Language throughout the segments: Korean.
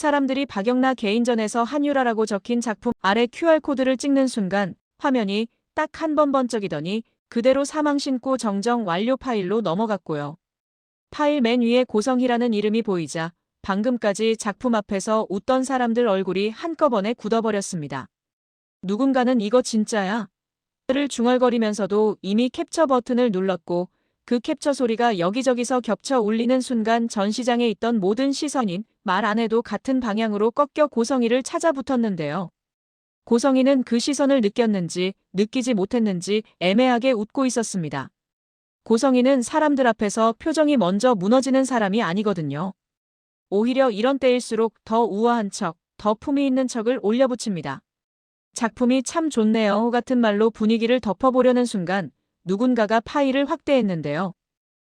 사람들이 박영나 개인전에서 한유라라고 적힌 작품 아래 QR코드를 찍는 순간 화면이 딱 한 번 번쩍이더니 그대로 사망 신고 정정 완료 파일로 넘어갔고요. 파일 맨 위에 고성희라는 이름이 보이자 방금까지 작품 앞에서 웃던 사람들 얼굴이 한꺼번에 굳어버렸습니다. 누군가는 이거 진짜야? 를 중얼거리면서도 이미 캡처 버튼을 눌렀고 그 캡처 소리가 여기저기서 겹쳐 울리는 순간 전시장에 있던 모든 시선이 말 안 해도 같은 방향으로 꺾여 고성희를 찾아붙었는데요. 고성희는 그 시선을 느꼈는지 느끼지 못했는지 애매하게 웃고 있었습니다. 고성희는 사람들 앞에서 표정이 먼저 무너지는 사람이 아니거든요. 오히려 이런 때일수록 더 우아한 척, 더 품위 있는 척을 올려붙입니다. 작품이 참 좋네요 같은 말로 분위기를 덮어보려는 순간 누군가가 파일을 확대했는데요.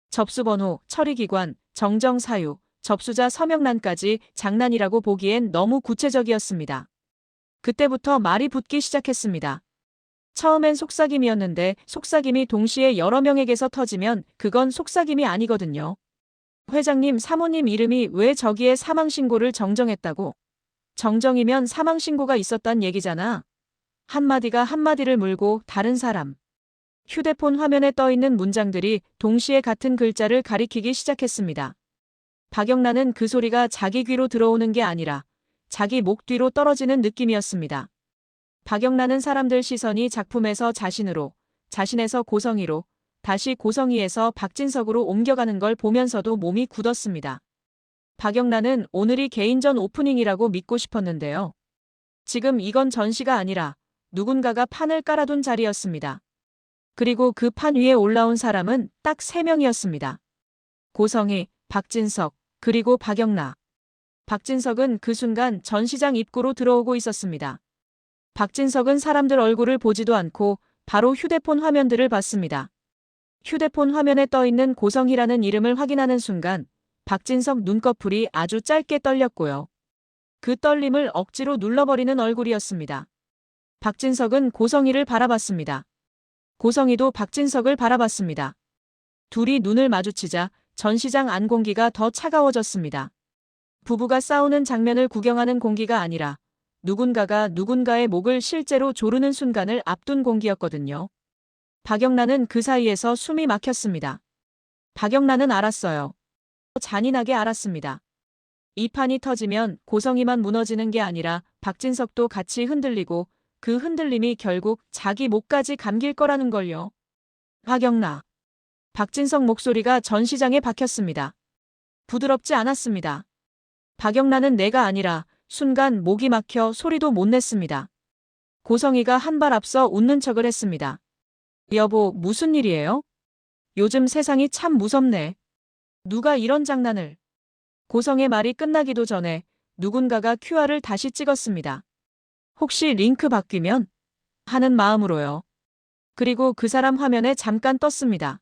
접수번호, 처리기관, 정정사유, 접수자 서명란까지 장난이라고 보기엔 너무 구체적이었습니다. 그때부터 말이 붙기 시작했습니다. 처음엔 속삭임이었는데 속삭임이 동시에 여러 명에게서 터지면 그건 속삭임이 아니거든요. 회장님, 사모님 이름이 왜 저기에 사망신고를 정정했다고? 정정이면 사망신고가 있었단 얘기잖아. 한마디가 한마디를 물고 다른 사람. 휴대폰 화면에 떠있는 문장들이 동시에 같은 글자를 가리키기 시작했습니다. 박영란은 그 소리가 자기 귀로 들어오는 게 아니라 자기 목 뒤로 떨어지는 느낌이었습니다. 박영란은 사람들 시선이 작품에서 자신으로, 자신에서 고성희로, 다시 고성희에서 박진석으로 옮겨가는 걸 보면서도 몸이 굳었습니다. 박영란은 오늘이 개인전 오프닝이라고 믿고 싶었는데요. 지금 이건 전시가 아니라 누군가가 판을 깔아둔 자리였습니다. 그리고 그 판 위에 올라온 사람은 딱 3명이었습니다. 고성희, 박진석, 그리고 박영나. 박진석은 그 순간 전시장 입구로 들어오고 있었습니다. 박진석은 사람들 얼굴을 보지도 않고 바로 휴대폰 화면들을 봤습니다. 휴대폰 화면에 떠있는 고성희라는 이름을 확인하는 순간 박진석 눈꺼풀이 아주 짧게 떨렸고요. 그 떨림을 억지로 눌러버리는 얼굴이었습니다. 박진석은 고성희를 바라봤습니다. 고성희도 박진석을 바라봤습니다. 둘이 눈을 마주치자 전시장 안 공기가 더 차가워졌습니다. 부부가 싸우는 장면을 구경하는 공기가 아니라 누군가가 누군가의 목을 실제로 조르는 순간을 앞둔 공기였거든요. 박영란은 그 사이에서 숨이 막혔습니다. 박영란은 알았어요. 잔인하게 알았습니다. 이 판이 터지면 고성희만 무너지는 게 아니라 박진석도 같이 흔들리고 그 흔들림이 결국 자기 목까지 감길 거라는 걸요. 박영나. 박진석 목소리가 전시장에 박혔습니다. 부드럽지 않았습니다. 박영란은 내가 아니라 순간 목이 막혀 소리도 못 냈습니다. 고성희가 한 발 앞서 웃는 척을 했습니다. 여보, 무슨 일이에요? 요즘 세상이 참 무섭네. 누가 이런 장난을. 고성의 말이 끝나기도 전에 누군가가 QR을 다시 찍었습니다. 혹시 링크 바뀌면? 하는 마음으로요. 그리고 그 사람 화면에 잠깐 떴습니다.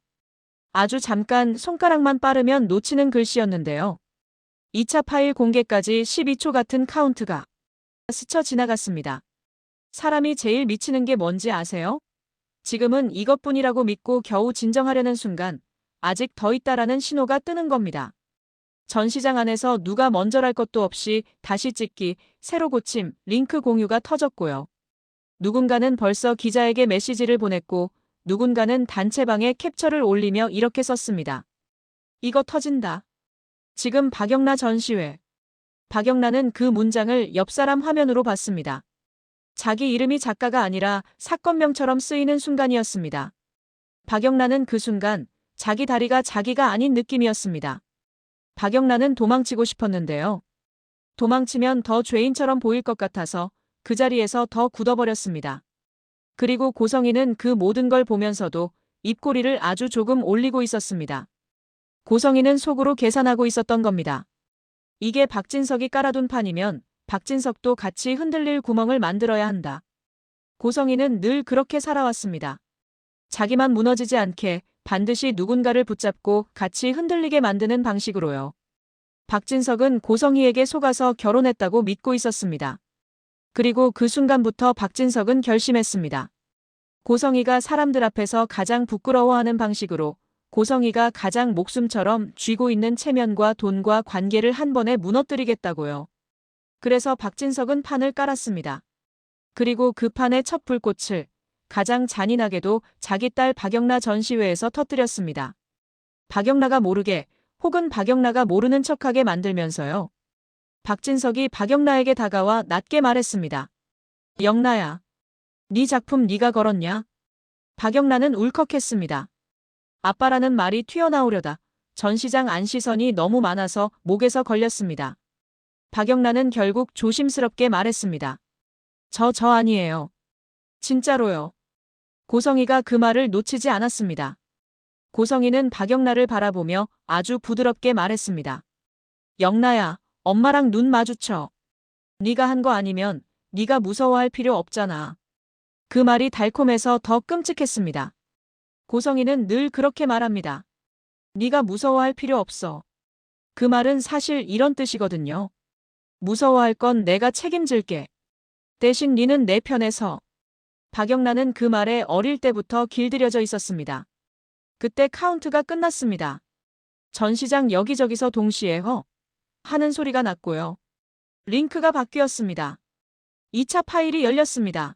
아주 잠깐 손가락만 빠르면 놓치는 글씨였는데요. 2차 파일 공개까지 12초 같은 카운트가 스쳐 지나갔습니다. 사람이 제일 미치는 게 뭔지 아세요? 지금은 이것뿐이라고 믿고 겨우 진정하려는 순간 아직 더 있다라는 신호가 뜨는 겁니다. 전시장 안에서 누가 먼저랄 것도 없이 다시 찍기, 새로 고침, 링크 공유가 터졌고요. 누군가는 벌써 기자에게 메시지를 보냈고 누군가는 단체방에 캡처를 올리며 이렇게 썼습니다. 이거 터진다. 지금 박영나 전시회. 박영나는 그 문장을 옆 사람 화면으로 봤습니다. 자기 이름이 작가가 아니라 사건명처럼 쓰이는 순간이었습니다. 박영나는 그 순간 자기 다리가 자기가 아닌 느낌이었습니다. 박영나는 도망치고 싶었는데요. 도망치면 더 죄인처럼 보일 것 같아서 그 자리에서 더 굳어버렸습니다. 그리고 고성희는 그 모든 걸 보면서도 입꼬리를 아주 조금 올리고 있었습니다. 고성희는 속으로 계산하고 있었던 겁니다. 이게 박진석이 깔아둔 판이면 박진석도 같이 흔들릴 구멍을 만들어야 한다. 고성희는 늘 그렇게 살아왔습니다. 자기만 무너지지 않게 반드시 누군가를 붙잡고 같이 흔들리게 만드는 방식으로요. 박진석은 고성희에게 속아서 결혼했다고 믿고 있었습니다. 그리고 그 순간부터 박진석은 결심했습니다. 고성희가 사람들 앞에서 가장 부끄러워하는 방식으로 고성희가 가장 목숨처럼 쥐고 있는 체면과 돈과 관계를 한 번에 무너뜨리겠다고요. 그래서 박진석은 판을 깔았습니다. 그리고 그 판의 첫 불꽃을 가장 잔인하게도 자기 딸 박영나 전시회에서 터뜨렸습니다. 박영나가 모르게 혹은 박영나가 모르는 척하게 만들면서요. 박진석이 박영나에게 다가와 낮게 말했습니다. 영나야, 네 작품 네가 걸었냐? 박영나는 울컥했습니다. 아빠라는 말이 튀어나오려다 전시장 안 시선이 너무 많아서 목에서 걸렸습니다. 박영나는 결국 조심스럽게 말했습니다. 저 아니에요. 진짜로요. 고성이가 그 말을 놓치지 않았습니다. 고성이는 박영나를 바라보며 아주 부드럽게 말했습니다. 영나야, 엄마랑 눈 마주쳐. 네가 한 거 아니면 네가 무서워할 필요 없잖아. 그 말이 달콤해서 더 끔찍했습니다. 고성이는 늘 그렇게 말합니다. 네가 무서워할 필요 없어. 그 말은 사실 이런 뜻이거든요. 무서워할 건 내가 책임질게. 대신 네는 내 편에 서. 박영란은 그 말에 어릴 때부터 길들여져 있었습니다. 그때 카운트가 끝났습니다. 전시장 여기저기서 동시에 허 하는 소리가 났고요. 링크가 바뀌었습니다. 2차 파일이 열렸습니다.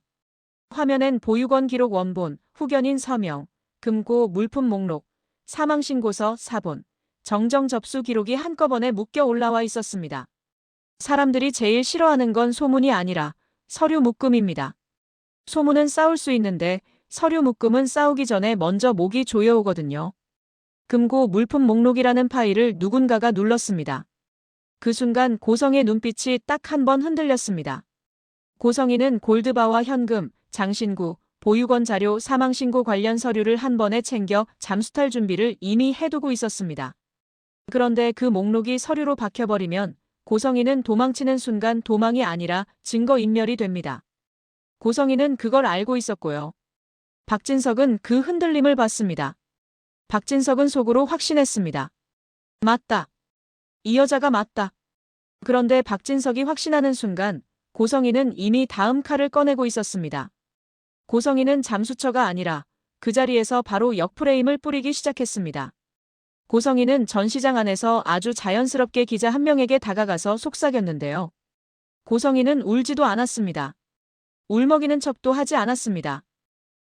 화면엔 보유권 기록 원본, 후견인 서명, 금고 물품 목록, 사망신고서 사본, 정정 접수 기록이 한꺼번에 묶여 올라와 있었습니다. 사람들이 제일 싫어하는 건 소문이 아니라 서류 묶음입니다. 소문은 싸울 수 있는데 서류 묶음은 싸우기 전에 먼저 목이 조여오거든요. 금고 물품 목록이라는 파일을 누군가가 눌렀습니다. 그 순간 고성의 눈빛이 딱 한 번 흔들렸습니다. 고성이는 골드바와 현금, 장신구, 보유권 자료, 사망신고 관련 서류를 한 번에 챙겨 잠수탈 준비를 이미 해두고 있었습니다. 그런데 그 목록이 서류로 박혀버리면 고성이는 도망치는 순간 도망이 아니라 증거인멸이 됩니다. 고성이는 그걸 알고 있었고요. 박진석은 그 흔들림을 봤습니다. 박진석은 속으로 확신했습니다. 맞다. 이 여자가 맞다. 그런데 박진석이 확신하는 순간 고성이는 이미 다음 칼을 꺼내고 있었습니다. 고성이는 잠수처가 아니라 그 자리에서 바로 역프레임을 뿌리기 시작했습니다. 고성이는 전시장 안에서 아주 자연스럽게 기자 한 명에게 다가가서 속삭였는데요. 고성이는 울지도 않았습니다. 울먹이는 척도 하지 않았습니다.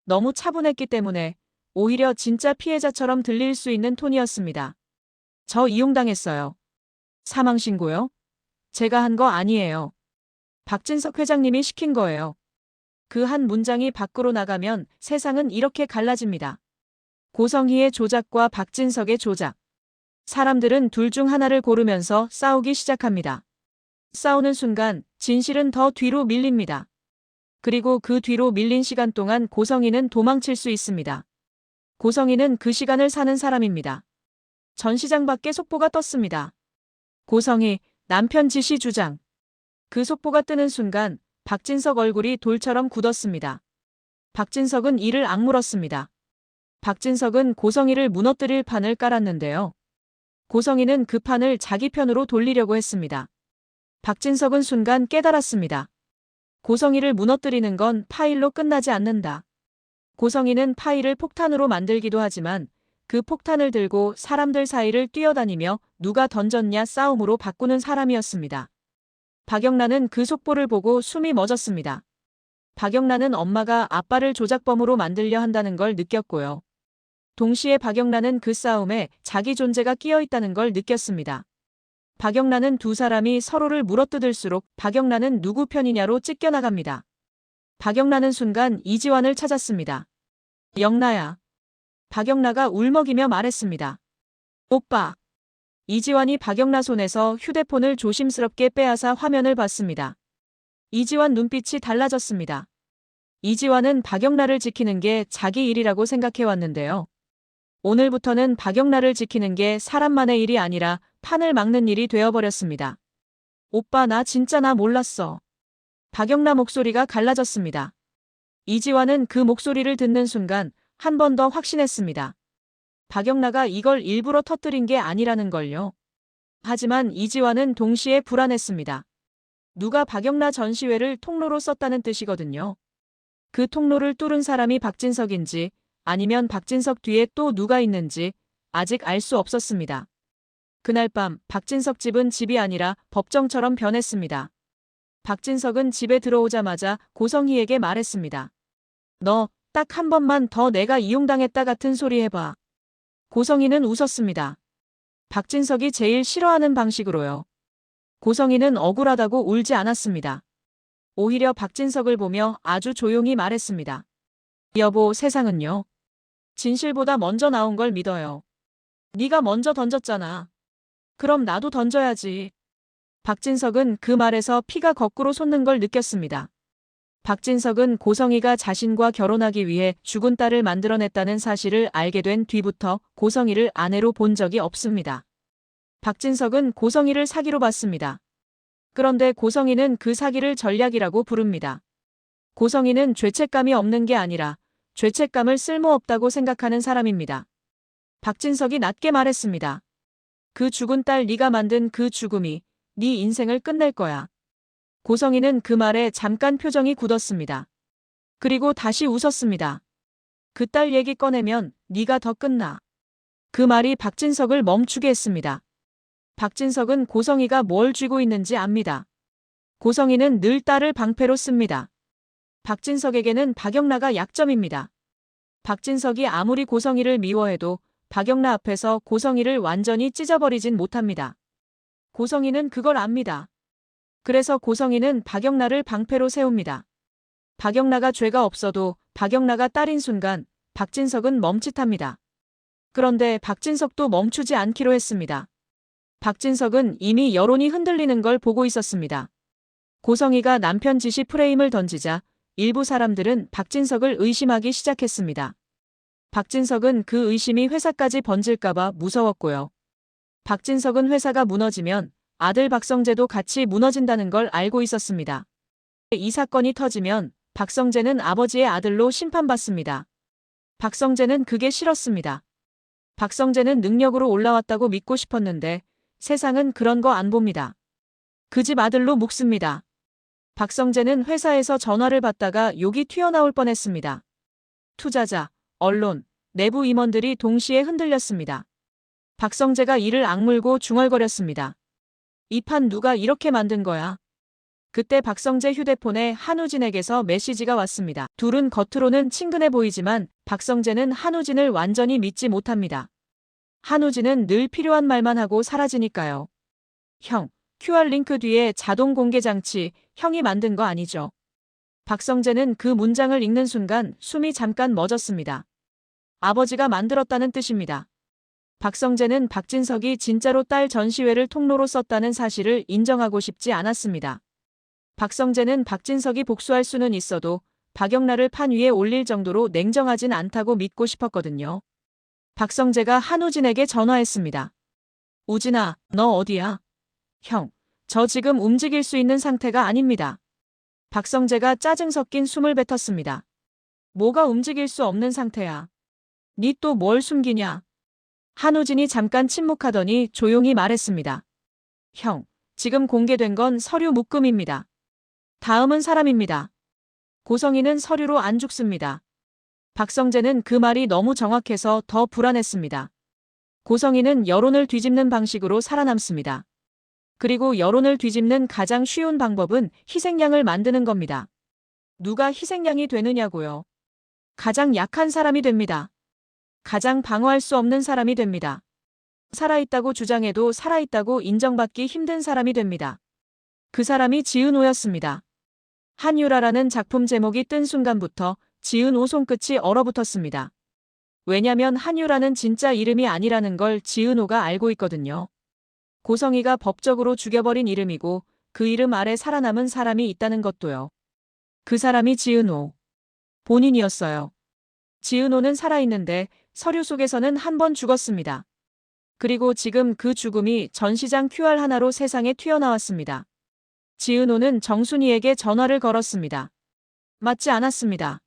너무 차분했기 때문에 오히려 진짜 피해자처럼 들릴 수 있는 톤이었습니다. 저 이용당했어요. 사망신고요? 제가 한 거 아니에요. 박진석 회장님이 시킨 거예요. 그 한 문장이 밖으로 나가면 세상은 이렇게 갈라집니다. 고성희의 조작과 박진석의 조작. 사람들은 둘 중 하나를 고르면서 싸우기 시작합니다. 싸우는 순간 진실은 더 뒤로 밀립니다. 그리고 그 뒤로 밀린 시간 동안 고성희는 도망칠 수 있습니다. 고성희는 그 시간을 사는 사람입니다. 전시장 밖에 속보가 떴습니다. 고성희, 남편 지시 주장. 그 속보가 뜨는 순간 박진석 얼굴이 돌처럼 굳었습니다. 박진석은 이를 악물었습니다. 박진석은 고성희를 무너뜨릴 판을 깔았는데요. 고성희는 그 판을 자기 편으로 돌리려고 했습니다. 박진석은 순간 깨달았습니다. 고성희를 무너뜨리는 건 파일로 끝나지 않는다. 고성희는 파일을 폭탄으로 만들기도 하지만 그 폭탄을 들고 사람들 사이를 뛰어다니며 누가 던졌냐 싸움으로 바꾸는 사람이었습니다. 박영란은 그 속보를 보고 숨이 멎었습니다. 박영란은 엄마가 아빠를 조작범으로 만들려 한다는 걸 느꼈고요. 동시에 박영란은 그 싸움에 자기 존재가 끼어 있다는 걸 느꼈습니다. 박영란은 두 사람이 서로를 물어뜯을수록 박영란은 누구 편이냐로 찢겨나갑니다. 박영란은 순간 이지환을 찾았습니다. 영나야. 박영나가 울먹이며 말했습니다. 오빠. 이지환이 박영나 손에서 휴대폰을 조심스럽게 빼앗아 화면을 봤습니다. 이지환 눈빛이 달라졌습니다. 이지환은 박영나를 지키는 게 자기 일이라고 생각해왔는데요. 오늘부터는 박영나를 지키는 게 사람만의 일이 아니라 판을 막는 일이 되어버렸습니다. 오빠 나 진짜 나 몰랐어. 박영나 목소리가 갈라졌습니다. 이지환은 그 목소리를 듣는 순간 한 번 더 확신했습니다. 박영나가 이걸 일부러 터뜨린 게 아니라는 걸요. 하지만 이지환은 동시에 불안했습니다. 누가 박영나 전시회를 통로로 썼다는 뜻이거든요. 그 통로를 뚫은 사람이 박진석인지 아니면 박진석 뒤에 또 누가 있는지 아직 알 수 없었습니다. 그날 밤 박진석 집은 집이 아니라 법정처럼 변했습니다. 박진석은 집에 들어오자마자 고성희에게 말했습니다. 너 딱 한 번만 더 내가 이용당했다 같은 소리 해봐. 고성희는 웃었습니다. 박진석이 제일 싫어하는 방식으로요. 고성희는 억울하다고 울지 않았습니다. 오히려 박진석을 보며 아주 조용히 말했습니다. 여보, 세상은요. 진실보다 먼저 나온 걸 믿어요. 네가 먼저 던졌잖아. 그럼 나도 던져야지. 박진석은 그 말에서 피가 거꾸로 솟는 걸 느꼈습니다. 박진석은 고성희가 자신과 결혼하기 위해 죽은 딸을 만들어냈다는 사실을 알게 된 뒤부터 고성희를 아내로 본 적이 없습니다. 박진석은 고성희를 사기로 봤습니다. 그런데 고성희는 그 사기를 전략이라고 부릅니다. 고성희는 죄책감이 없는 게 아니라 죄책감을 쓸모없다고 생각하는 사람입니다. 박진석이 낮게 말했습니다. 그 죽은 딸 네가 만든 그 죽음이 네 인생을 끝낼 거야. 고성희는 그 말에 잠깐 표정이 굳었습니다. 그리고 다시 웃었습니다. 그 딸 얘기 꺼내면 네가 더 끝나. 그 말이 박진석을 멈추게 했습니다. 박진석은 고성희가 뭘 쥐고 있는지 압니다. 고성희는 늘 딸을 방패로 씁니다. 박진석에게는 박영라가 약점입니다. 박진석이 아무리 고성희를 미워해도 박영라 앞에서 고성희를 완전히 찢어버리진 못합니다. 고성희는 그걸 압니다. 그래서 고성희는 박영라를 방패로 세웁니다. 박영라가 죄가 없어도 박영라가 딸인 순간 박진석은 멈칫합니다. 그런데 박진석도 멈추지 않기로 했습니다. 박진석은 이미 여론이 흔들리는 걸 보고 있었습니다. 고성희가 남편 지시 프레임을 던지자 일부 사람들은 박진석을 의심하기 시작했습니다. 박진석은 그 의심이 회사까지 번질까봐 무서웠고요. 박진석은 회사가 무너지면 아들 박성재도 같이 무너진다는 걸 알고 있었습니다. 이 사건이 터지면 박성재는 아버지의 아들로 심판받습니다. 박성재는 그게 싫었습니다. 박성재는 능력으로 올라왔다고 믿고 싶었는데 세상은 그런 거 안 봅니다. 그 집 아들로 묵습니다. 박성재는 회사에서 전화를 받다가 욕이 튀어나올 뻔했습니다. 투자자, 언론, 내부 임원들이 동시에 흔들렸습니다. 박성재가 이를 악물고 중얼거렸습니다. 이 판 누가 이렇게 만든 거야? 그때 박성재 휴대폰에 한우진에게서 메시지가 왔습니다. 둘은 겉으로는 친근해 보이지만 박성재는 한우진을 완전히 믿지 못합니다. 한우진은 늘 필요한 말만 하고 사라지니까요. 형, QR링크 뒤에 자동 공개 장치, 형이 만든 거 아니죠? 박성재는 그 문장을 읽는 순간 숨이 잠깐 멎었습니다. 아버지가 만들었다는 뜻입니다. 박성재는 박진석이 진짜로 딸 전시회를 통로로 썼다는 사실을 인정하고 싶지 않았습니다. 박성재는 박진석이 복수할 수는 있어도 박영라를 판 위에 올릴 정도로 냉정하진 않다고 믿고 싶었거든요. 박성재가 한우진에게 전화했습니다. 우진아, 너 어디야? 형, 저 지금 움직일 수 있는 상태가 아닙니다. 박성재가 짜증 섞인 숨을 뱉었습니다. 뭐가 움직일 수 없는 상태야? 니 또 뭘 숨기냐? 한우진이 잠깐 침묵하더니 조용히 말했습니다. 형, 지금 공개된 건 서류 묶음입니다. 다음은 사람입니다. 고성희는 서류로 안 죽습니다. 박성재는 그 말이 너무 정확해서 더 불안했습니다. 고성희는 여론을 뒤집는 방식으로 살아남습니다. 그리고 여론을 뒤집는 가장 쉬운 방법은 희생양을 만드는 겁니다. 누가 희생양이 되느냐고요? 가장 약한 사람이 됩니다. 가장 방어할 수 없는 사람이 됩니다. 살아있다고 주장해도 살아있다고 인정받기 힘든 사람이 됩니다. 그 사람이 지은호였습니다. 한유라라는 작품 제목이 뜬 순간부터 지은호 손끝이 얼어붙었습니다. 왜냐면 한유라는 진짜 이름이 아니라는 걸 지은호가 알고 있거든요. 고성희가 법적으로 죽여버린 이름이고 그 이름 아래 살아남은 사람이 있다는 것도요. 그 사람이 지은호 본인이었어요. 지은호는 살아있는데 서류 속에서는 한 번 죽었습니다. 그리고 지금 그 죽음이 전시장 QR 하나로 세상에 튀어나왔습니다. 지은호는 정순이에게 전화를 걸었습니다. 맞지 않았습니다.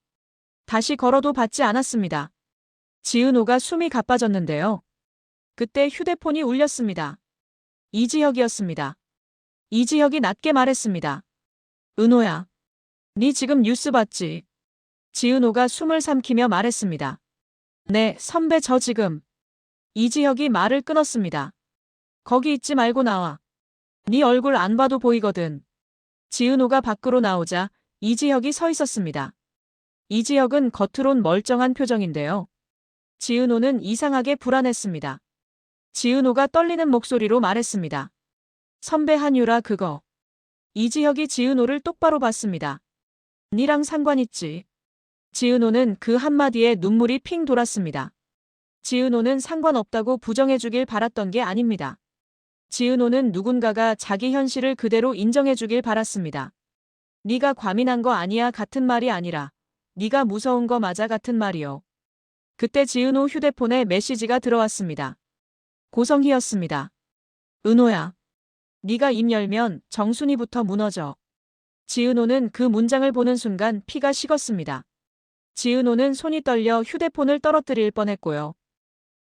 다시 걸어도 받지 않았습니다. 지은호가 숨이 가빠졌는데요. 그때 휴대폰이 울렸습니다. 이지혁이었습니다. 이지혁이 낮게 말했습니다. 은호야, 니 지금 뉴스 봤지? 지은호가 숨을 삼키며 말했습니다. 네, 선배 저 지금. 이지혁이 말을 끊었습니다. 거기 있지 말고 나와. 네 얼굴 안 봐도 보이거든. 지은호가 밖으로 나오자 이지혁이 서 있었습니다. 이지혁은 겉으론 멀쩡한 표정인데요. 지은호는 이상하게 불안했습니다. 지은호가 떨리는 목소리로 말했습니다. 선배 한유라 그거. 이지혁이 지은호를 똑바로 봤습니다. 니랑 상관 있지. 지은호는 그 한마디에 눈물이 핑 돌았습니다. 지은호는 상관없다고 부정해주길 바랐던 게 아닙니다. 지은호는 누군가가 자기 현실을 그대로 인정해주길 바랐습니다. 네가 과민한 거 아니야 같은 말이 아니라 네가 무서운 거 맞아 같은 말이요. 그때 지은호 휴대폰에 메시지가 들어왔습니다. 고성희였습니다. 은호야. 네가 입 열면 정순이부터 무너져. 지은호는 그 문장을 보는 순간 피가 식었습니다. 지은호는 손이 떨려 휴대폰을 떨어뜨릴 뻔했고요.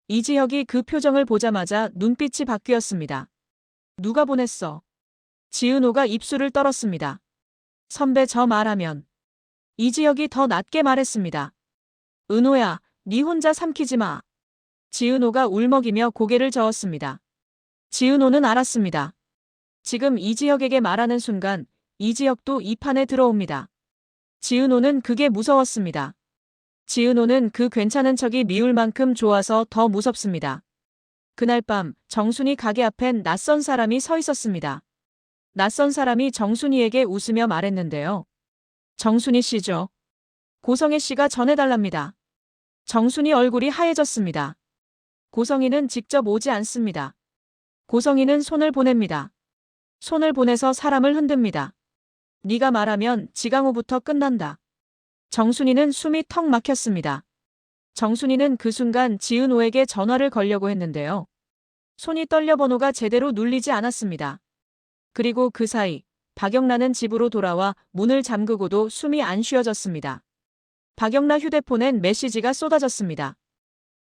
이지혁이 그 표정을 보자마자 눈빛이 바뀌었습니다. 누가 보냈어? 지은호가 입술을 떨었습니다. 선배 저 말하면. 이지혁이 더 낮게 말했습니다. 은호야, 네 혼자 삼키지 마. 지은호가 울먹이며 고개를 저었습니다. 지은호는 알았습니다. 지금 이지혁에게 말하는 순간 이지혁도 이 판에 들어옵니다. 지은호는 그게 무서웠습니다. 지은호는 그 괜찮은 척이 미울 만큼 좋아서 더 무섭습니다. 그날 밤 정순이 가게 앞엔 낯선 사람이 서 있었습니다. 낯선 사람이 정순이에게 웃으며 말했는데요. 정순이 씨죠. 고성희 씨가 전해달랍니다. 정순이 얼굴이 하얘졌습니다. 고성희는 직접 오지 않습니다. 고성희는 손을 보냅니다. 손을 보내서 사람을 흔듭니다. 네가 말하면 지강호부터 끝난다. 정순이는 숨이 턱 막혔습니다. 정순이는 그 순간 지은호에게 전화를 걸려고 했는데요. 손이 떨려 번호가 제대로 눌리지 않았습니다. 그리고 그 사이 박영란은 집으로 돌아와 문을 잠그고도 숨이 안 쉬어졌습니다. 박영란 휴대폰엔 메시지가 쏟아졌습니다.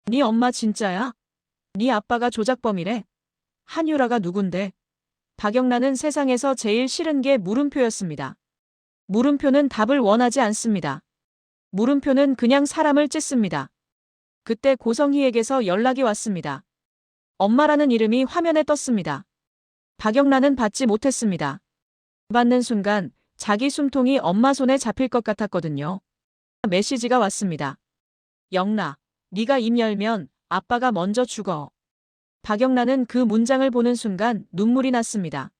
네 엄마 진짜야? 네 아빠가 조작범이래? 한유라가 누군데? 박영란은 세상에서 제일 싫은 게 물음표였습니다. 물음표는 답을 원하지 않습니다. 물음표는 그냥 사람을 찢습니다. 그때 고성희에게서 연락이 왔습니다. 엄마라는 이름이 화면에 떴습니다. 박영란은 받지 못했습니다. 받는 순간 자기 숨통이 엄마 손에 잡힐 것 같았거든요. 메시지가 왔습니다. 영라, 네가 입 열면 아빠가 먼저 죽어. 박영란은 그 문장을 보는 순간 눈물이 났습니다.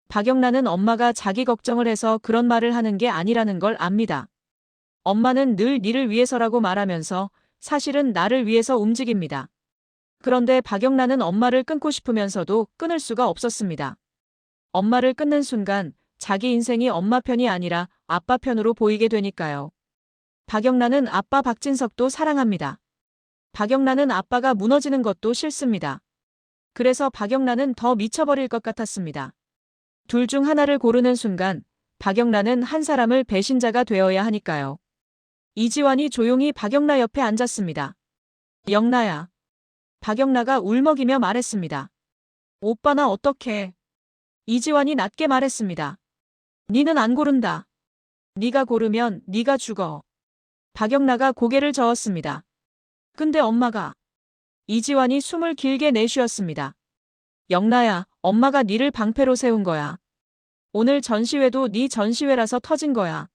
박영란은 엄마가 자기 걱정을 해서 그런 말을 하는 게 아니라는 걸 압니다. 엄마는 늘 니를 위해서라고 말하면서 사실은 나를 위해서 움직입니다. 그런데 박영란은 엄마를 끊고 싶으면서도 끊을 수가 없었습니다. 엄마를 끊는 순간 자기 인생이 엄마 편이 아니라 아빠 편으로 보이게 되니까요. 박영란은 아빠 박진석도 사랑합니다. 박영란은 아빠가 무너지는 것도 싫습니다. 그래서 박영란은 더 미쳐버릴 것 같았습니다. 둘 중 하나를 고르는 순간 박영란은 한 사람을 배신자가 되어야 하니까요. 이지환이 조용히 박영라 옆에 앉았습니다. 영라야. 박영라가 울먹이며 말했습니다. 오빠 나 어떡해. 이지환이 낮게 말했습니다. 니는 안 고른다. 네가 고르면 네가 죽어. 박영라가 고개를 저었습니다. 근데 엄마가. 이지환이 숨을 길게 내쉬었습니다. 영라야, 엄마가 니를 방패로 세운 거야. 오늘 전시회도 네 전시회라서 터진 거야.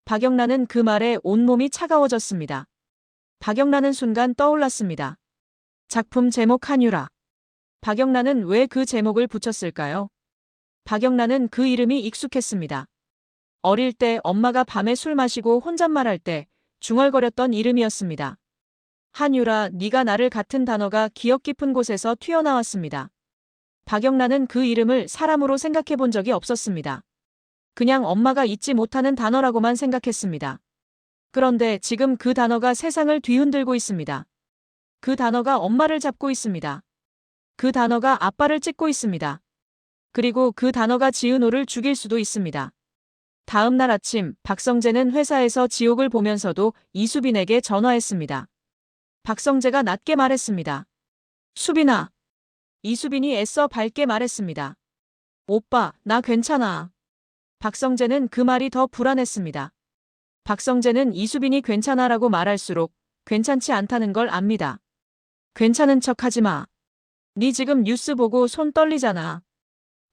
박영란은 그 말에 온몸이 차가워졌습니다. 박영란은 순간 떠올랐습니다. 작품 제목 한유라. 박영란은 왜 그 제목을 붙였을까요? 박영란은 그 이름이 익숙했습니다. 어릴 때 엄마가 밤에 술 마시고 혼잣말할 때 중얼거렸던 이름이었습니다. 한유라, 네가 나를 같은 단어가 기억 깊은 곳에서 튀어나왔습니다. 박영란은 그 이름을 사람으로 생각해 본 적이 없었습니다. 그냥 엄마가 잊지 못하는 단어라고만 생각했습니다. 그런데 지금 그 단어가 세상을 뒤흔들고 있습니다. 그 단어가 엄마를 잡고 있습니다. 그 단어가 아빠를 찢고 있습니다. 그리고 그 단어가 지은호를 죽일 수도 있습니다. 다음 날 아침 박성재는 회사에서 지옥을 보면서도 이수빈에게 전화했습니다. 박성재가 낮게 말했습니다. 수빈아. 이수빈이 애써 밝게 말했습니다. 오빠, 나 괜찮아. 박성재는 그 말이 더 불안했습니다. 박성재는 이수빈이 괜찮아라고 말할수록 괜찮지 않다는 걸 압니다. 괜찮은 척 하지 마. 네 지금 뉴스 보고 손 떨리잖아.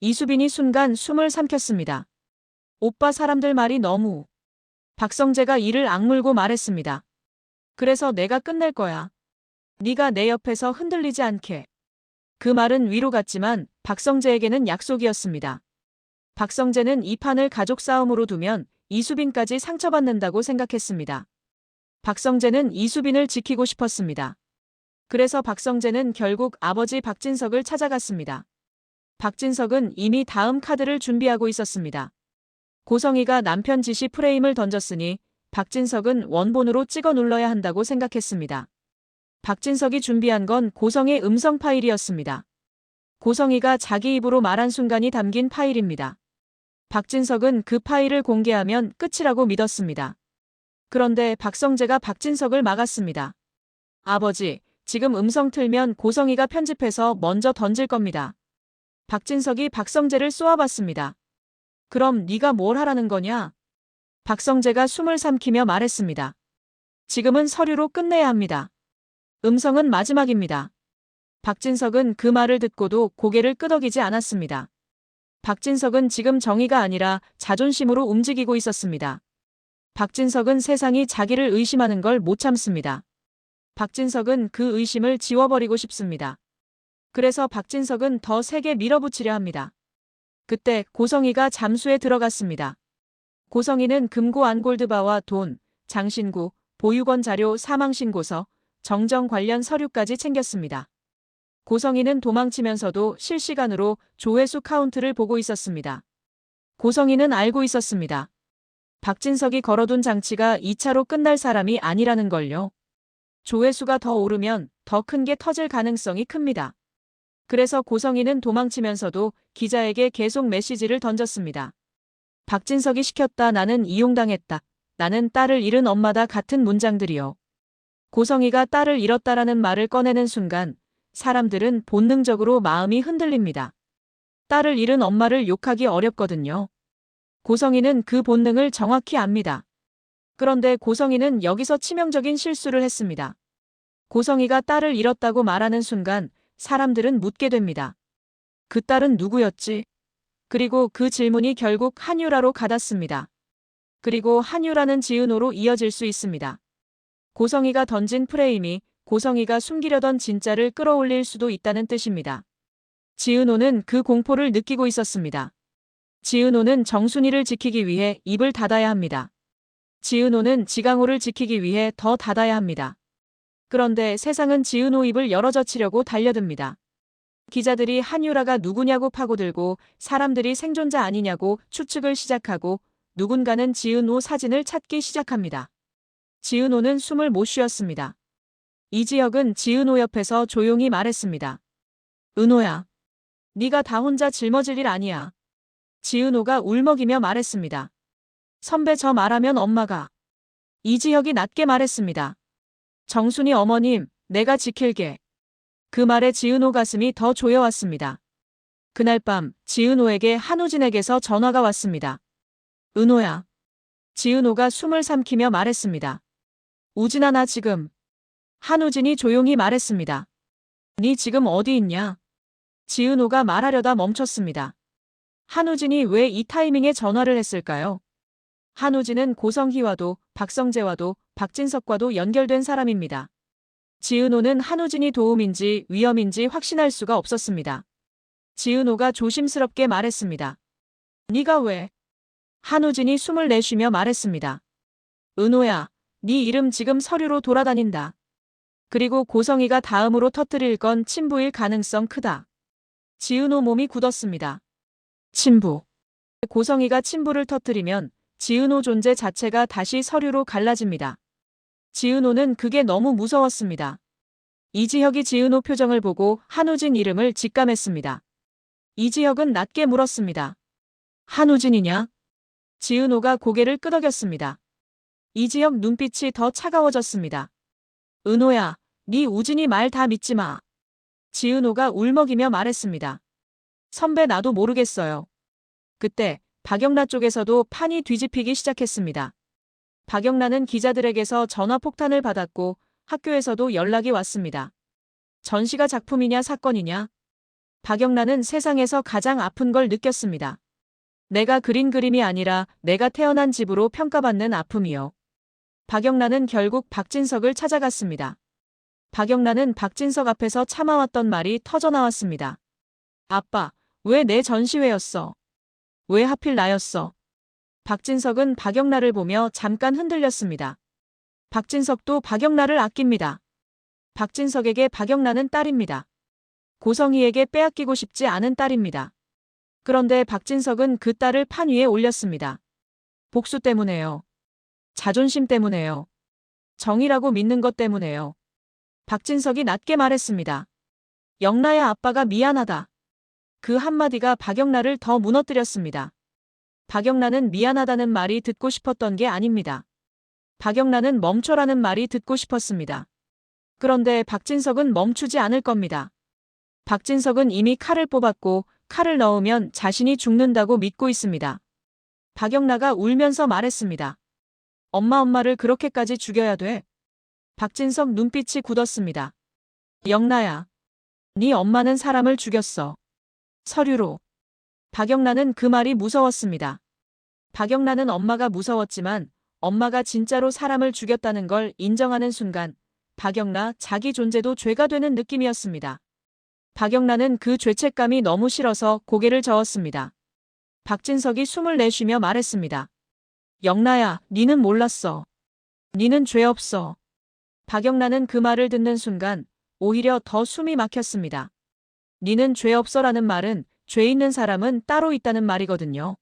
이수빈이 순간 숨을 삼켰습니다. 오빠 사람들 말이 너무. 박성재가 이를 악물고 말했습니다. 그래서 내가 끝낼 거야. 네가 내 옆에서 흔들리지 않게. 그 말은 위로 같지만 박성재에게는 약속이었습니다. 박성재는 이 판을 가족 싸움으로 두면 이수빈까지 상처받는다고 생각했습니다. 박성재는 이수빈을 지키고 싶었습니다. 그래서 박성재는 결국 아버지 박진석을 찾아갔습니다. 박진석은 이미 다음 카드를 준비하고 있었습니다. 고성희가 남편 지시 프레임을 던졌으니 박진석은 원본으로 찍어 눌러야 한다고 생각했습니다. 박진석이 준비한 건 고성의 음성 파일이었습니다. 고성희가 자기 입으로 말한 순간이 담긴 파일입니다. 박진석은 그 파일을 공개하면 끝이라고 믿었습니다. 그런데 박성재가 박진석을 막았습니다. 아버지, 지금 음성 틀면 고성희가 편집해서 먼저 던질 겁니다. 박진석이 박성재를 쏘아봤습니다. 그럼 네가 뭘 하라는 거냐? 박성재가 숨을 삼키며 말했습니다. 지금은 서류로 끝내야 합니다. 음성은 마지막입니다. 박진석은 그 말을 듣고도 고개를 끄덕이지 않았습니다. 박진석은 지금 정의가 아니라 자존심으로 움직이고 있었습니다. 박진석은 세상이 자기를 의심하는 걸 못 참습니다. 박진석은 그 의심을 지워버리고 싶습니다. 그래서 박진석은 더 세게 밀어붙이려 합니다. 그때 고성희가 잠수에 들어갔습니다. 고성희는 금고 안골드바와 돈, 장신구, 보육원 자료, 사망신고서, 정정 관련 서류까지 챙겼습니다. 고성희는 도망치면서도 실시간으로 조회수 카운트를 보고 있었습니다. 고성희는 알고 있었습니다. 박진석이 걸어둔 장치가 2차로 끝날 사람이 아니라는 걸요. 조회수가 더 오르면 더 큰 게 터질 가능성이 큽니다. 그래서 고성희는 도망치면서도 기자에게 계속 메시지를 던졌습니다. 박진석이 시켰다. 나는 이용당했다. 나는 딸을 잃은 엄마다 같은 문장들이요. 고성희가 딸을 잃었다라는 말을 꺼내는 순간 사람들은 본능적으로 마음이 흔들립니다. 딸을 잃은 엄마를 욕하기 어렵거든요. 고성희는 그 본능을 정확히 압니다. 그런데 고성희는 여기서 치명적인 실수를 했습니다. 고성희가 딸을 잃었다고 말하는 순간 사람들은 묻게 됩니다. 그 딸은 누구였지? 그리고 그 질문이 결국 한유라로 가닿습니다. 그리고 한유라는 지은호로 이어질 수 있습니다. 고성희가 던진 프레임이 고성희가 숨기려던 진짜를 끌어올릴 수도 있다는 뜻입니다. 지은호는 그 공포를 느끼고 있었습니다. 지은호는 정순이를 지키기 위해 입을 닫아야 합니다. 지은호는 지강호를 지키기 위해 더 닫아야 합니다. 그런데 세상은 지은호 입을 열어젖히려고 달려듭니다. 기자들이 한유라가 누구냐고 파고들고 사람들이 생존자 아니냐고 추측을 시작하고 누군가는 지은호 사진을 찾기 시작합니다. 지은호는 숨을 못 쉬었습니다. 이지혁은 지은호 옆에서 조용히 말했습니다. 은호야, 네가 다 혼자 짊어질 일 아니야. 지은호가 울먹이며 말했습니다. 선배 저 말하면 엄마가. 이지혁이 낮게 말했습니다. 정순이 어머님, 내가 지킬게. 그 말에 지은호 가슴이 더 조여왔습니다. 그날 밤 지은호에게 한우진에게서 전화가 왔습니다. 은호야. 지은호가 숨을 삼키며 말했습니다. 우진아 나 지금. 한우진이 조용히 말했습니다. 네 지금 어디 있냐? 지은호가 말하려다 멈췄습니다. 한우진이 왜 이 타이밍에 전화를 했을까요? 한우진은 고성희와도 박성재와도 박진석과도 연결된 사람입니다. 지은호는 한우진이 도움인지 위험인지 확신할 수가 없었습니다. 지은호가 조심스럽게 말했습니다. 네가 왜? 한우진이 숨을 내쉬며 말했습니다. 은호야, 네 이름 지금 서류로 돌아다닌다. 그리고 고성희가 다음으로 터뜨릴 건 친부일 가능성 크다. 지은호 몸이 굳었습니다. 친부. 고성희가 친부를 터뜨리면 지은호 존재 자체가 다시 서류로 갈라집니다. 지은호는 그게 너무 무서웠습니다. 이지혁이 지은호 표정을 보고 한우진 이름을 직감했습니다. 이지혁은 낮게 물었습니다. 한우진이냐? 지은호가 고개를 끄덕였습니다. 이지혁 눈빛이 더 차가워졌습니다. 은호야, 네 우진이 말 다 믿지 마. 지은호가 울먹이며 말했습니다. 선배 나도 모르겠어요. 그때 박영라 쪽에서도 판이 뒤집히기 시작했습니다. 박영라는 기자들에게서 전화 폭탄을 받았고 학교에서도 연락이 왔습니다. 전시가 작품이냐 사건이냐? 박영라는 세상에서 가장 아픈 걸 느꼈습니다. 내가 그린 그림이 아니라 내가 태어난 집으로 평가받는 아픔이요. 박영란은 결국 박진석을 찾아갔습니다. 박영란은 박진석 앞에서 참아왔던 말이 터져나왔습니다. 아빠, 왜 내 전시회였어? 왜 하필 나였어? 박진석은 박영란을 보며 잠깐 흔들렸습니다. 박진석도 박영란을 아낍니다. 박진석에게 박영란은 딸입니다. 고성희에게 빼앗기고 싶지 않은 딸입니다. 그런데 박진석은 그 딸을 판 위에 올렸습니다. 복수 때문에요. 자존심 때문에요. 정의라고 믿는 것 때문에요. 박진석이 낮게 말했습니다. 영라야, 아빠가 미안하다. 그 한마디가 박영란을 더 무너뜨렸습니다. 박영란은 미안하다는 말이 듣고 싶었던 게 아닙니다. 박영란은 멈춰라는 말이 듣고 싶었습니다. 그런데 박진석은 멈추지 않을 겁니다. 박진석은 이미 칼을 뽑았고 칼을 넣으면 자신이 죽는다고 믿고 있습니다. 박영란가 울면서 말했습니다. 엄마를 그렇게까지 죽여야 돼? 박진석 눈빛이 굳었습니다. 영란야, 네 엄마는 사람을 죽였어. 서류로. 박영란은 그 말이 무서웠습니다. 박영란은 엄마가 무서웠지만 엄마가 진짜로 사람을 죽였다는 걸 인정하는 순간 박영란 자기 존재도 죄가 되는 느낌이었습니다. 박영란은 그 죄책감이 너무 싫어서 고개를 저었습니다. 박진석이 숨을 내쉬며 말했습니다. 영란야, 니는 몰랐어. 니는 죄 없어. 박영란은 그 말을 듣는 순간 오히려 더 숨이 막혔습니다. 니는 죄 없어라는 말은 죄 있는 사람은 따로 있다는 말이거든요.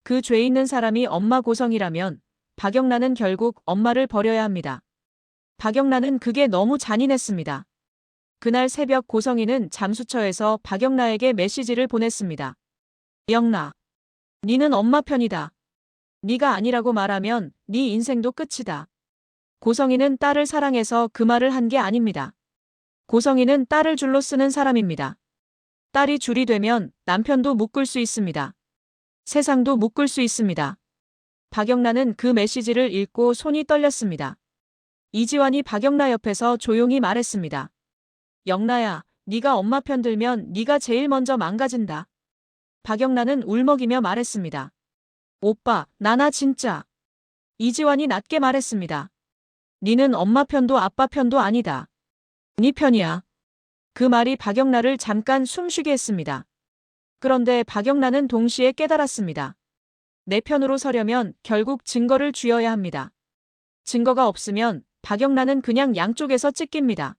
그 죄 있는 사람이 엄마 고성이라면 박영란은 결국 엄마를 버려야 합니다. 박영란은 그게 너무 잔인했습니다. 그날 새벽 고성이는 잠수처에서 박영란에게 메시지를 보냈습니다. 영란, 니는 엄마 편이다. 니가 아니라고 말하면 니 인생도 끝이다. 고성이는 딸을 사랑해서 그 말을 한 게 아닙니다. 고성이는 딸을 줄로 쓰는 사람입니다. 딸이 줄이 되면 남편도 묶을 수 있습니다. 세상도 묶을 수 있습니다. 박영란은 그 메시지를 읽고 손이 떨렸습니다. 이지환이 박영란 옆에서 조용히 말했습니다. 영란야, 네가 엄마 편 들면 네가 제일 먼저 망가진다. 박영란은 울먹이며 말했습니다. 오빠, 나나 진짜. 이지환이 낮게 말했습니다. 니는 엄마 편도 아빠 편도 아니다. 네 편이야. 그 말이 박영란을 잠깐 숨쉬게 했습니다. 그런데 박영란은 동시에 깨달았습니다. 내 편으로 서려면 결국 증거를 쥐어야 합니다. 증거가 없으면 박영란은 그냥 양쪽에서 찢깁니다.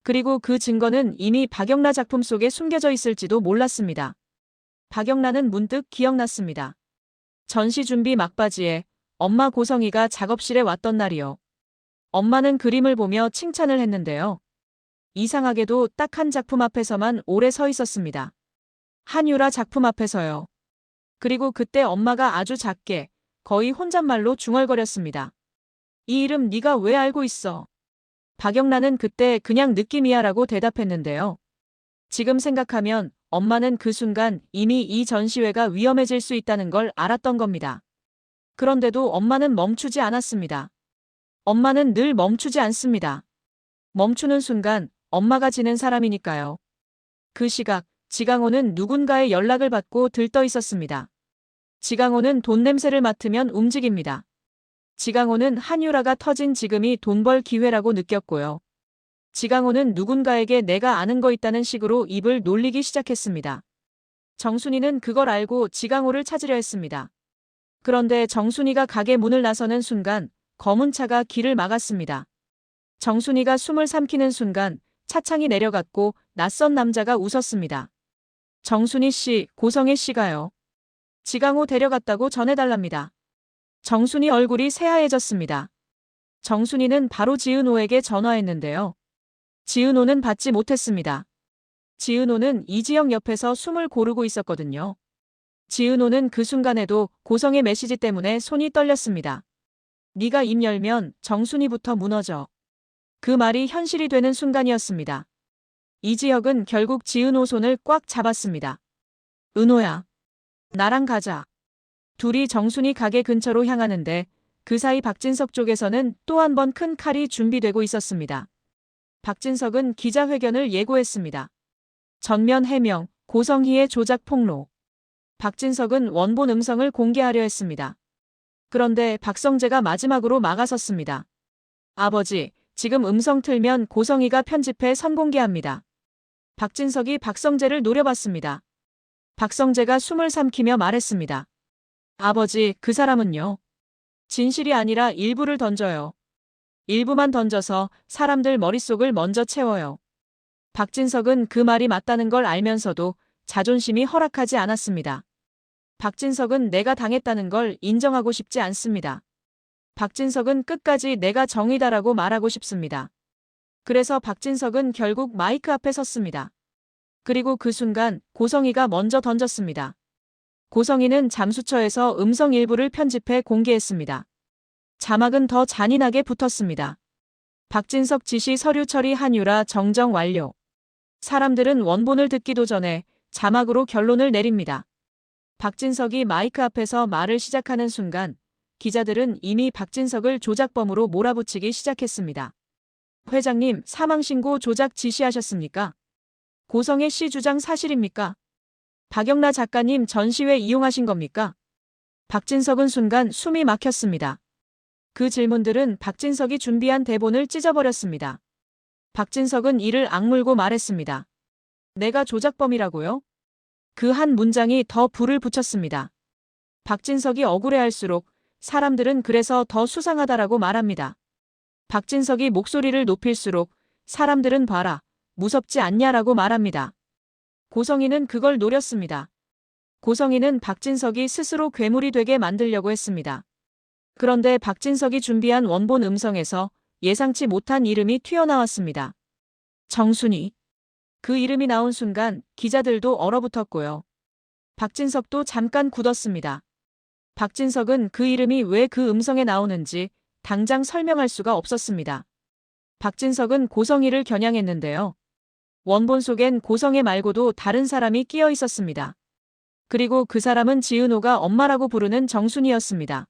그리고 그 증거는 이미 박영란 작품 속에 숨겨져 있을지도 몰랐습니다. 박영란은 문득 기억났습니다. 전시 준비 막바지에 엄마 고성이가 작업실에 왔던 날이요. 엄마는 그림을 보며 칭찬을 했는데요. 이상하게도 딱 한 작품 앞에서만 오래 서 있었습니다. 한유라 작품 앞에서요. 그리고 그때 엄마가 아주 작게 거의 혼잣말로 중얼거렸습니다. 이 이름 네가 왜 알고 있어? 박영란은 그때 그냥 느낌이야 라고 대답했는데요. 지금 생각하면 엄마는 그 순간 이미 이 전시회가 위험해질 수 있다는 걸 알았던 겁니다. 그런데도 엄마는 멈추지 않았습니다. 엄마는 늘 멈추지 않습니다. 멈추는 순간 엄마가 지는 사람이니까요. 그 시각 지강호는 누군가의 연락을 받고 들떠 있었습니다. 지강호는 돈 냄새를 맡으면 움직입니다. 지강호는 한유라가 터진 지금이 돈 벌 기회라고 느꼈고요. 지강호는 누군가에게 내가 아는 거 있다는 식으로 입을 놀리기 시작했습니다. 정순이는 그걸 알고 지강호를 찾으려 했습니다. 그런데 정순이가 가게 문을 나서는 순간 검은 차가 길을 막았습니다. 정순이가 숨을 삼키는 순간 차창이 내려갔고 낯선 남자가 웃었습니다. 정순이 씨, 고성애 씨가요. 지강호 데려갔다고 전해달랍니다. 정순이 얼굴이 새하얘졌습니다. 정순이는 바로 지은호에게 전화했는데요. 지은호는 받지 못했습니다. 지은호는 이지영 옆에서 숨을 고르고 있었거든요. 지은호는 그 순간에도 고성의 메시지 때문에 손이 떨렸습니다. 네가 입 열면 정순이부터 무너져. 그 말이 현실이 되는 순간이었습니다. 이지혁은 결국 지은호 손을 꽉 잡았습니다. 은호야, 나랑 가자. 둘이 정순이 가게 근처로 향하는데 그 사이 박진석 쪽에서는 또 한 번 큰 칼이 준비되고 있었습니다. 박진석은 기자회견을 예고했습니다. 전면 해명, 고성희의 조작 폭로. 박진석은 원본 음성을 공개하려 했습니다. 그런데 박성재가 마지막으로 막아섰습니다. 아버지, 지금 음성 틀면 고성희가 편집해 선공개합니다. 박진석이 박성재를 노려봤습니다. 박성재가 숨을 삼키며 말했습니다. 아버지, 그 사람은요. 진실이 아니라 일부를 던져요. 일부만 던져서 사람들 머릿속을 먼저 채워요. 박진석은 그 말이 맞다는 걸 알면서도 자존심이 허락하지 않았습니다. 박진석은 내가 당했다는 걸 인정하고 싶지 않습니다. 박진석은 끝까지 내가 정의다라고 말하고 싶습니다. 그래서 박진석은 결국 마이크 앞에 섰습니다. 그리고 그 순간 고성희가 먼저 던졌습니다. 고성희는 잠수처에서 음성 일부를 편집해 공개했습니다. 자막은 더 잔인하게 붙었습니다. 박진석 지시 서류 처리 한유라 정정 완료. 사람들은 원본을 듣기도 전에 자막으로 결론을 내립니다. 박진석이 마이크 앞에서 말을 시작하는 순간 기자들은 이미 박진석을 조작범으로 몰아붙이기 시작했습니다. 회장님, 사망신고 조작 지시하셨습니까? 고성애 씨 주장 사실입니까? 박영나 작가님 전시회 이용하신 겁니까? 박진석은 순간 숨이 막혔습니다. 그 질문들은 박진석이 준비한 대본을 찢어버렸습니다. 박진석은 이를 악물고 말했습니다. 내가 조작범이라고요? 그 한 문장이 더 불을 붙였습니다. 박진석이 억울해할수록 사람들은 그래서 더 수상하다라고 말합니다. 박진석이 목소리를 높일수록 사람들은 봐라, 무섭지 않냐라고 말합니다. 고성희는 그걸 노렸습니다. 고성희는 박진석이 스스로 괴물이 되게 만들려고 했습니다. 그런데 박진석이 준비한 원본 음성에서 예상치 못한 이름이 튀어나왔습니다. 정순이. 그 이름이 나온 순간 기자들도 얼어붙었고요. 박진석도 잠깐 굳었습니다. 박진석은 그 이름이 왜 그 음성에 나오는지 당장 설명할 수가 없었습니다. 박진석은 고성희를 겨냥했는데요. 원본 속엔 고성애 말고도 다른 사람이 끼어 있었습니다. 그리고 그 사람은 지은호가 엄마라고 부르는 정순이었습니다.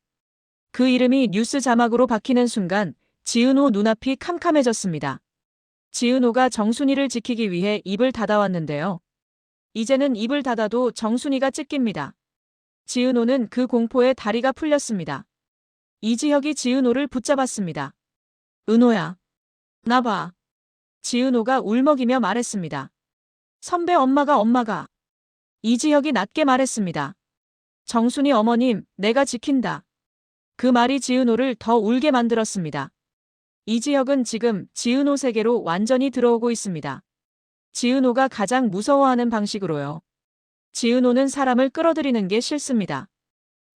그 이름이 뉴스 자막으로 박히는 순간 지은호 눈앞이 캄캄해졌습니다. 지은호가 정순이를 지키기 위해 입을 닫아왔는데요. 이제는 입을 닫아도 정순이가 찢깁니다. 지은호는 그 공포에 다리가 풀렸습니다. 이지혁이 지은호를 붙잡았습니다. 은호야, 나 봐. 지은호가 울먹이며 말했습니다. 선배 엄마가. 이지혁이 낮게 말했습니다. 정순이 어머님, 내가 지킨다. 그 말이 지은호를 더 울게 만들었습니다. 이지혁은 지금 지은호 세계로 완전히 들어오고 있습니다. 지은호가 가장 무서워하는 방식으로요. 지은호는 사람을 끌어들이는 게 싫습니다.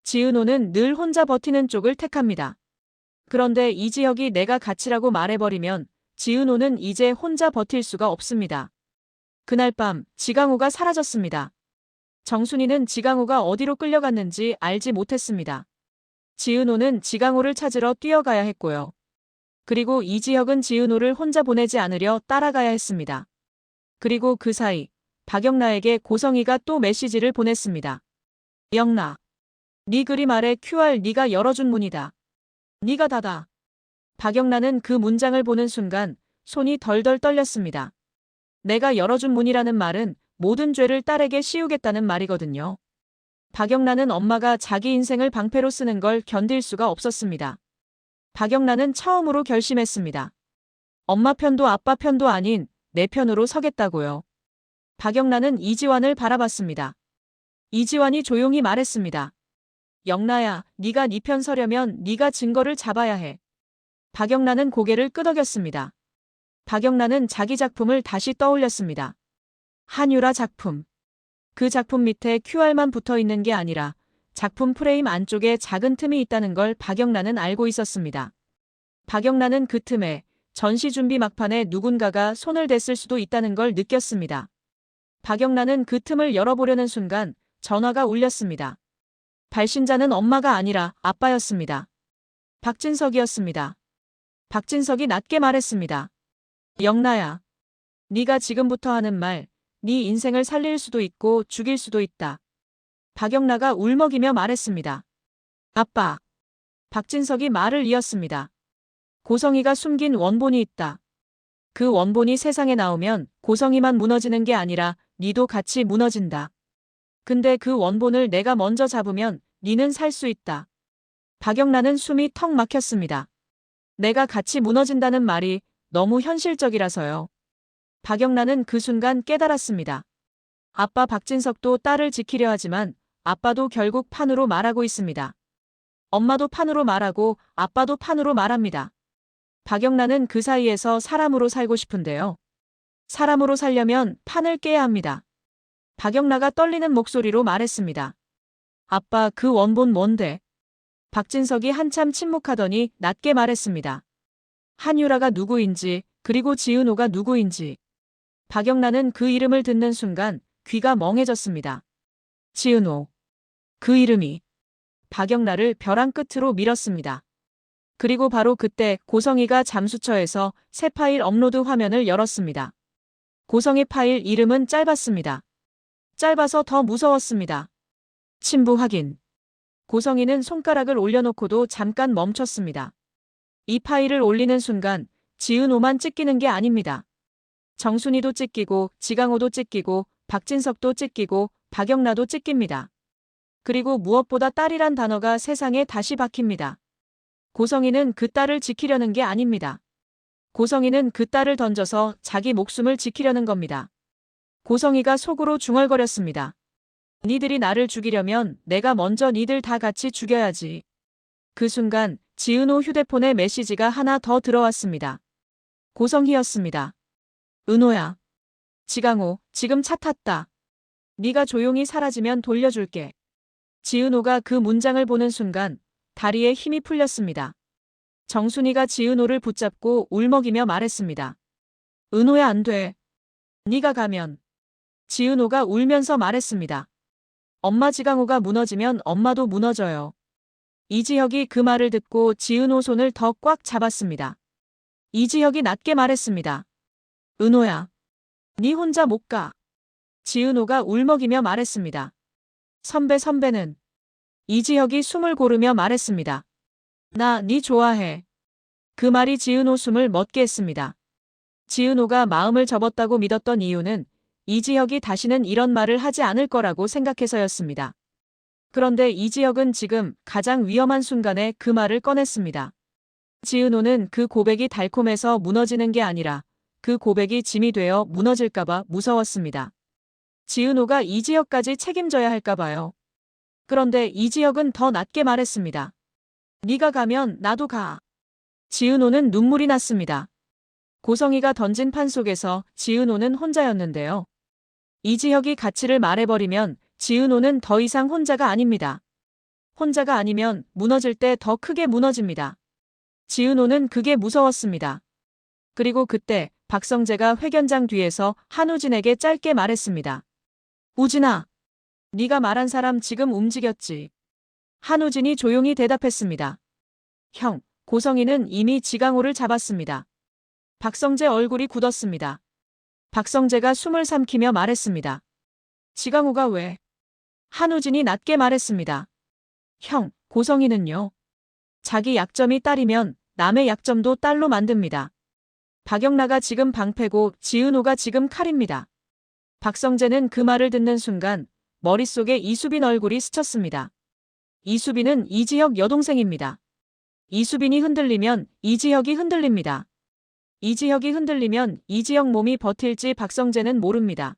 지은호는 늘 혼자 버티는 쪽을 택합니다. 그런데 이지혁이 내가 가치라고 말해버리면 지은호는 이제 혼자 버틸 수가 없습니다. 그날 밤 지강호가 사라졌습니다. 정순이는 지강호가 어디로 끌려갔는지 알지 못했습니다. 지은호는 지강호를 찾으러 뛰어가야 했고요. 그리고 이지혁은 지은호를 혼자 보내지 않으려 따라가야 했습니다. 그리고 그 사이 박영나에게 고성희가 또 메시지를 보냈습니다. 영나, 네 그림 아래 QR 네가 열어준 문이다. 네가 닫아. 박영나는 그 문장을 보는 순간 손이 덜덜 떨렸습니다. 내가 열어준 문이라는 말은 모든 죄를 딸에게 씌우겠다는 말이거든요. 박영나는 엄마가 자기 인생을 방패로 쓰는 걸 견딜 수가 없었습니다. 박영나는 처음으로 결심했습니다. 엄마 편도 아빠 편도 아닌 내 편으로 서겠다고요. 박영나는 이지환을 바라봤습니다. 이지환이 조용히 말했습니다. 영나야, 네가 네 편 서려면 네가 증거를 잡아야 해. 박영나는 고개를 끄덕였습니다. 박영나는 자기 작품을 다시 떠올렸습니다. 한유라 작품. 그 작품 밑에 QR만 붙어 있는 게 아니라 작품 프레임 안쪽에 작은 틈이 있다는 걸 박영나는 알고 있었습니다. 박영나는 그 틈에 전시 준비 막판에 누군가가 손을 댔을 수도 있다는 걸 느꼈습니다. 박영나는 그 틈을 열어보려는 순간 전화가 울렸습니다. 발신자는 엄마가 아니라 아빠였습니다. 박진석이었습니다. 박진석이 낮게 말했습니다. 영나야, 네가 지금부터 하는 말, 네 인생을 살릴 수도 있고 죽일 수도 있다. 박영나가 울먹이며 말했습니다. 아빠. 박진석이 말을 이었습니다. 고성희가 숨긴 원본이 있다. 그 원본이 세상에 나오면 고성희만 무너지는 게 아니라 네도 같이 무너진다. 근데 그 원본을 내가 먼저 잡으면 니는 살 수 있다. 박영란은 숨이 턱 막혔습니다. 내가 같이 무너진다는 말이 너무 현실적이라서요. 박영란은 그 순간 깨달았습니다. 아빠 박진석도 딸을 지키려 하지만 아빠도 결국 판으로 말하고 있습니다. 엄마도 판으로 말하고 아빠도 판으로 말합니다. 박영란은 그 사이에서 사람으로 살고 싶은데요. 사람으로 살려면 판을 깨야 합니다. 박영란가 떨리는 목소리로 말했습니다. 아빠, 그 원본 뭔데? 박진석이 한참 침묵하더니 낮게 말했습니다. 한유라가 누구인지, 그리고 지은호가 누구인지. 박영란은 그 이름을 듣는 순간 귀가 멍해졌습니다. 지은호. 그 이름이 박영란을 벼랑 끝으로 밀었습니다. 그리고 바로 그때 고성이가 잠수처에서 새 파일 업로드 화면을 열었습니다. 고성이 파일 이름은 짧았습니다. 짧아서 더 무서웠습니다. 친부 확인. 고성이는 손가락을 올려놓고도 잠깐 멈췄습니다. 이 파일을 올리는 순간 지은호만 찍히는 게 아닙니다. 정순이도 찍히고 지강호도 찍히고 박진석도 찍히고 박영란도 찍힙니다. 그리고 무엇보다 딸이란 단어가 세상에 다시 박힙니다. 고성이는 그 딸을 지키려는 게 아닙니다. 고성이는 그 딸을 던져서 자기 목숨을 지키려는 겁니다. 고성이가 속으로 중얼거렸습니다. 니들이 나를 죽이려면 내가 먼저 니들 다 같이 죽여야지. 그 순간 지은호 휴대폰에 메시지가 하나 더 들어왔습니다. 고성희였습니다. 은호야. 지강호, 지금 차 탔다. 네가 조용히 사라지면 돌려줄게. 지은호가 그 문장을 보는 순간 다리에 힘이 풀렸습니다. 정순이가 지은호를 붙잡고 울먹이며 말했습니다. 은호야, 안 돼. 네가 가면. 지은호가 울면서 말했습니다. 엄마, 지강호가 무너지면 엄마도 무너져요. 이지혁이 그 말을 듣고 지은호 손을 더 꽉 잡았습니다. 이지혁이 낮게 말했습니다. 은호야. 네 혼자 못 가. 지은호가 울먹이며 말했습니다. 선배는. 이지혁이 숨을 고르며 말했습니다. 나 네 좋아해. 그 말이 지은호 숨을 멎게 했습니다. 지은호가 마음을 접었다고 믿었던 이유는 이지혁이 다시는 이런 말을 하지 않을 거라고 생각해서였습니다. 그런데 이지혁은 지금 가장 위험한 순간에 그 말을 꺼냈습니다. 지은호는 그 고백이 달콤해서 무너지는 게 아니라 그 고백이 짐이 되어 무너질까봐 무서웠습니다. 지은호가 이지혁까지 책임져야 할까봐요. 그런데 이지혁은 더 낮게 말했습니다. 네가 가면 나도 가. 지은호는 눈물이 났습니다. 고성이가 던진 판 속에서 지은호는 혼자였는데요. 이지혁이 가치를 말해버리면 지은호는 더 이상 혼자가 아닙니다. 혼자가 아니면 무너질 때 더 크게 무너집니다. 지은호는 그게 무서웠습니다. 그리고 그때 박성재가 회견장 뒤에서 한우진에게 짧게 말했습니다. 우진아, 네가 말한 사람 지금 움직였지. 한우진이 조용히 대답했습니다. 형, 고성이는 이미 지강호를 잡았습니다. 박성재 얼굴이 굳었습니다. 박성재가 숨을 삼키며 말했습니다. 지강호가 왜? 한우진이 낮게 말했습니다. 형, 고성이는요. 자기 약점이 딸이면 남의 약점도 딸로 만듭니다. 박영란가 지금 방패고 지은호가 지금 칼입니다. 박성재는 그 말을 듣는 순간 머릿속에 이수빈 얼굴이 스쳤습니다. 이수빈은 이지혁 여동생입니다. 이수빈이 흔들리면 이지혁이 흔들립니다. 이지혁이 흔들리면 이지혁 몸이 버틸지 박성재는 모릅니다.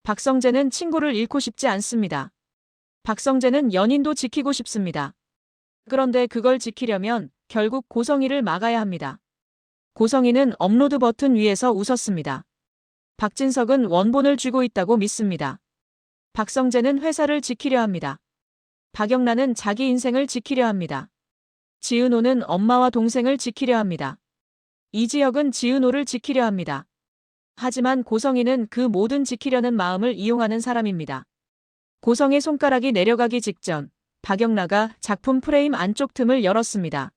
박성재는 친구를 잃고 싶지 않습니다. 박성재는 연인도 지키고 싶습니다. 그런데 그걸 지키려면 결국 고성이를 막아야 합니다. 고성이는 업로드 버튼 위에서 웃었습니다. 박진석은 원본을 쥐고 있다고 믿습니다. 박성재는 회사를 지키려 합니다. 박영란은 자기 인생을 지키려 합니다. 지은호는 엄마와 동생을 지키려 합니다. 이지혁은 지은호를 지키려 합니다. 하지만 고성이는 그 모든 지키려는 마음을 이용하는 사람입니다. 고성의 손가락이 내려가기 직전 박영란가 작품 프레임 안쪽 틈을 열었습니다.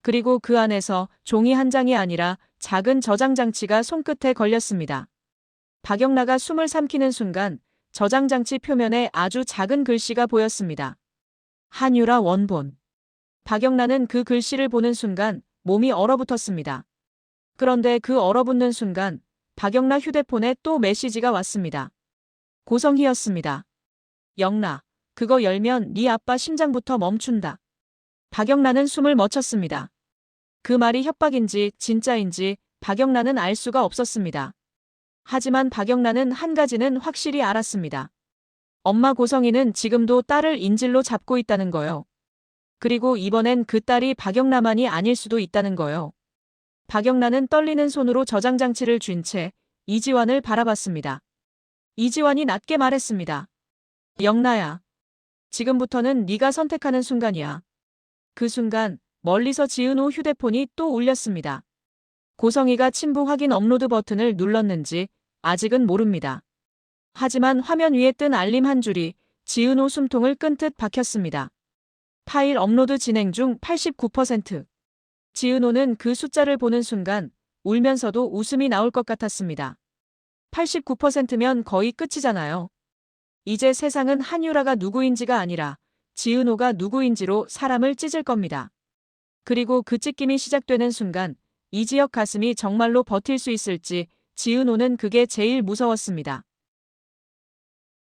그리고 그 안에서 종이 한 장이 아니라 작은 저장 장치가 손끝에 걸렸습니다. 박영란가 숨을 삼키는 순간 저장 장치 표면에 아주 작은 글씨가 보였습니다. 한유라 원본. 박영란은 그 글씨를 보는 순간 몸이 얼어붙었습니다. 그런데 그 얼어붙는 순간 박영란 휴대폰에 또 메시지가 왔습니다. 고성희였습니다. 영라, 그거 열면 네 아빠 심장부터 멈춘다. 박영란은 숨을 멈췄습니다. 그 말이 협박인지 진짜인지 박영란은 알 수가 없었습니다. 하지만 박영란은 한 가지는 확실히 알았습니다. 엄마 고성이는 지금도 딸을 인질로 잡고 있다는 거요. 그리고 이번엔 그 딸이 박영란만이 아닐 수도 있다는 거요. 박영란은 떨리는 손으로 저장장치를 쥔 채 이지환을 바라봤습니다. 이지환이 낮게 말했습니다. 영라야. 지금부터는 네가 선택하는 순간이야. 그 순간 멀리서 지은호 휴대폰이 또 울렸습니다. 고성이가 친부 확인 업로드 버튼을 눌렀는지 아직은 모릅니다. 하지만 화면 위에 뜬 알림 한 줄이 지은호 숨통을 끈 듯 박혔습니다. 파일 업로드 진행 중 89%. 지은호는 그 숫자를 보는 순간 울면서도 웃음이 나올 것 같았습니다. 89%면 거의 끝이잖아요. 이제 세상은 한유라가 누구인지가 아니라 지은호가 누구인지로 사람을 찢을 겁니다. 그리고 그 찢김이 시작되는 순간 이지혁 가슴이 정말로 버틸 수 있을지 지은호는 그게 제일 무서웠습니다.